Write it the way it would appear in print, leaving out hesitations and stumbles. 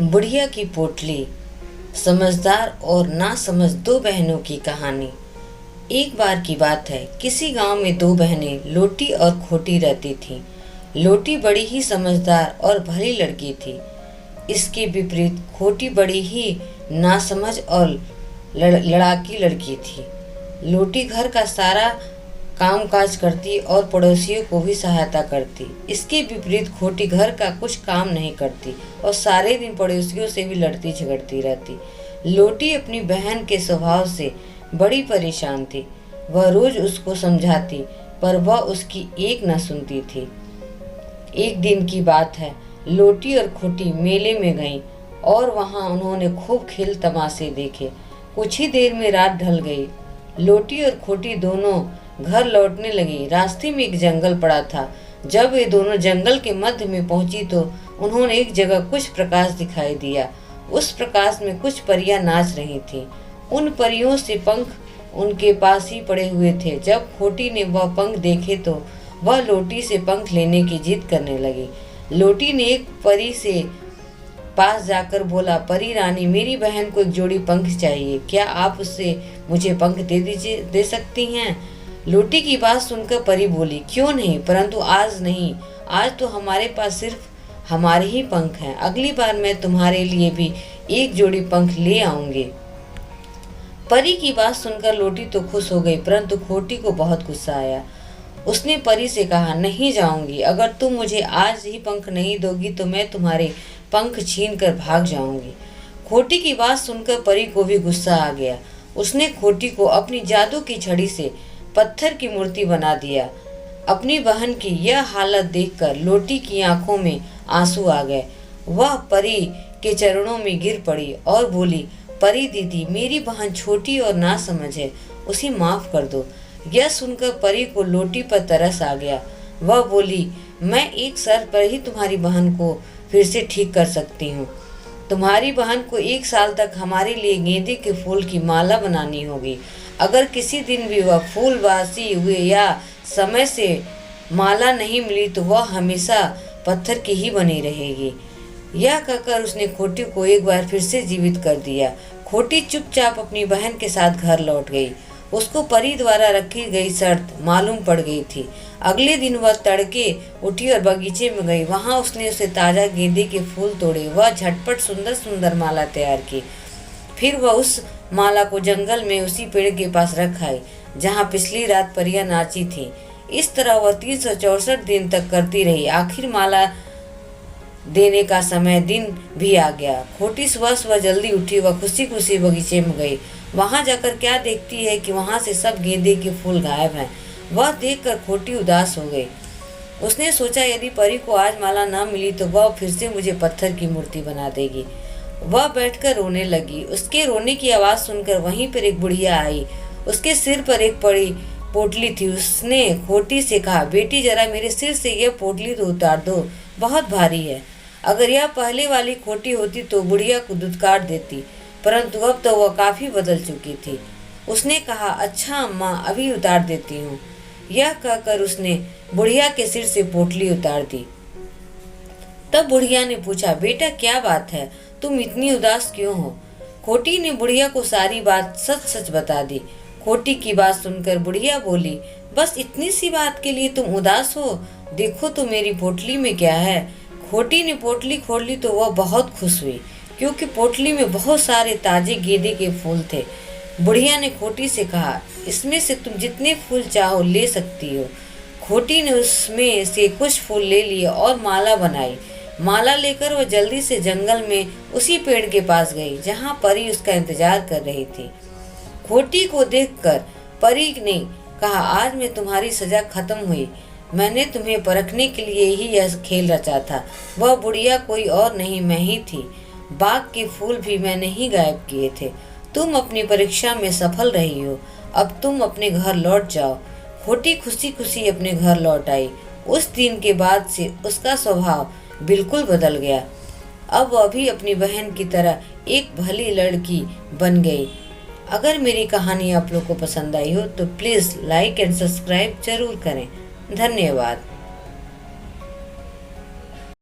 बुढ़िया की पोटली। समझदार और नासमझ दो बहनों की कहानी। एक बार की बात है, किसी गांव में दो बहनें लोटी और खोटी रहती थीं। लोटी बड़ी ही समझदार और भली लड़की थी। इसके विपरीत खोटी बड़ी ही नासमझ और लड़ाकी लड़की थी। लोटी घर का सारा काम काज करती और पड़ोसियों को भी सहायता करती। इसके विपरीत खोटी घर का कुछ काम नहीं करती और सारे दिन पड़ोसियों से भी लड़ती झगड़ती रहती। लोटी अपनी बहन के स्वभाव से बड़ी परेशान थी। वह रोज उसको समझाती, पर वह उसकी एक न सुनती थी। एक दिन की बात है, लोटी और खोटी मेले में गईं और वहां उन्होंने खूब खेल तमाशे देखे। कुछ ही देर में रात ढल गई। लोटी और खोटी दोनों घर लौटने लगी। रास्ते में एक जंगल पड़ा था। जब वे दोनों जंगल के मध्य में पहुंची तो उन्होंने एक जगह कुछ प्रकाश दिखाई दिया। उस प्रकाश में कुछ परियां नाच रही थीं। उन परियों से पंख उनके पास ही पड़े हुए थे। जब खोटी ने वह पंख देखे तो वह लोटी से पंख लेने की जिद करने लगी। लोटी ने एक परी से पास जाकर बोला, परी रानी, मेरी बहन को एक जोड़ी पंख चाहिए। क्या आप उससे मुझे पंख दे सकती हैं? लोटी की बात सुनकर परी बोली, क्यों नहीं, परंतु आज नहीं। आज तो हमारे पास सिर्फ हमारे ही पंख हैं। अगली बार मैं तुम्हारे लिए भी एक जोड़ी पंख ले आऊंगी। परी की बात सुनकर लोटी तो खुश हो गई, परंतु खोटी को बहुत गुस्सा आया। उसने परी से कहा, नहीं जाऊंगी। अगर तुम मुझे आज ही पंख नहीं दोगी तो मैं तुम्हारे पंख छीन कर भाग जाऊंगी। खोटी की बात सुनकर परी को भी गुस्सा आ गया। उसने खोटी को अपनी जादू की छड़ी से पत्थर की मूर्ति बना दिया। अपनी बहन की यह हालत देखकर लोटी की आंखों में आंसू आ गए। वह परी के चरणों में गिर पड़ी और बोली, परी दीदी, मेरी बहन छोटी और नासमझ है, उसे माफ कर दो। यह सुनकर परी को लोटी पर तरस आ गया। वह बोली, मैं एक शर्त पर ही तुम्हारी बहन को फिर से ठीक कर सकती हूँ। तुम्हारी बहन को 1 साल तक हमारे लिए गेंदे के फूल की माला बनानी होगी। अगर किसी दिन भी वह फूल बासी हुए या समय से माला नहीं मिली तो वह हमेशा पत्थर की ही बनी रहेगी। यह कहकर उसने खोटी को एक बार फिर से जीवित कर दिया। खोटी चुपचाप अपनी बहन के साथ घर लौट गई। उसको परी द्वारा रखी गई शर्त मालूम पड़ गई थी। अगले दिन वह तड़के उठी और बगीचे में गई। वहां उसने उसे ताजा गेंदे के फूल तोड़े। वह झटपट सुंदर सुंदर माला तैयार की। फिर वह उस माला को जंगल में उसी पेड़ के पास रख आई जहाँ पिछली रात परियां नाची थीं। इस तरह वह 364 दिन तक करती रही। आखिर माला देने का समय दिन भी आ गया। खोटी सुबह सुबह जल्दी उठी। वह खुशी खुशी बगीचे में गई। वहां जाकर क्या देखती है कि वहां से सब गेंदे के फूल गायब हैं। वह देखकर खोटी उदास हो गई। उसने सोचा, यदि परी को आज माला न मिली तो वह फिर से मुझे पत्थर की मूर्ति बना देगी। वह बैठकर रोने लगी। उसके रोने की आवाज़ सुनकर वहीं पर एक बुढ़िया आई। उसके सिर पर एक बड़ी पोटली थी। उसने खोटी से कहा, बेटी, जरा मेरे सिर से यह पोटली तो उतार दो, बहुत भारी है। अगर यह पहले वाली खोटी होती तो बुढ़िया को दुत्कार देती, परंतु अब तो वह काफ़ी बदल चुकी थी। उसने कहा, अच्छा अम्मा, अभी उतार देती हूँ। यह कहकर उसने बुढ़िया के सिर से पोटली उतार दी। तब बुढ़िया ने पूछा, बेटा, क्या बात है, तुम इतनी उदास क्यों हो? खोटी ने बुढ़िया को सारी बात सच सच बता दी। खोटी की बात सुनकर बुढ़िया बोली, बस इतनी सी बात के लिए तुम उदास हो? देखो तो मेरी पोटली में क्या है। खोटी ने पोटली खोल ली तो वह बहुत खुश हुई, क्योंकि पोटली में बहुत सारे ताजे गेंदे के फूल थे। बुढ़िया ने खोटी से कहा, इसमें से तुम जितने फूल चाहो ले सकती हो। खोटी ने उसमें से कुछ फूल ले लिए और माला बनाई। माला लेकर वह जल्दी से जंगल में उसी पेड़ के पास गई जहाँ परी उसका इंतजार कर रही थी। खोटी को देखकर परी ने कहा, आज मैं तुम्हारी सजा खत्म हुई। मैंने तुम्हें परखने के लिए ही यह खेल रचा था। वह बुढ़िया कोई और नहीं, मैं ही थी। बाग के फूल भी मैंने ही गायब किए थे। तुम अपनी परीक्षा में सफल रही हो। अब तुम अपने घर लौट जाओ। खोटी खुशी खुशी अपने घर लौट आई। उस दिन के बाद से उसका स्वभाव बिल्कुल बदल गया। अब वह भी अपनी बहन की तरह एक भली लड़की बन गई। अगर मेरी कहानी आप लोग को पसंद आई हो तो प्लीज़ लाइक एंड सब्सक्राइब जरूर करें। धन्यवाद।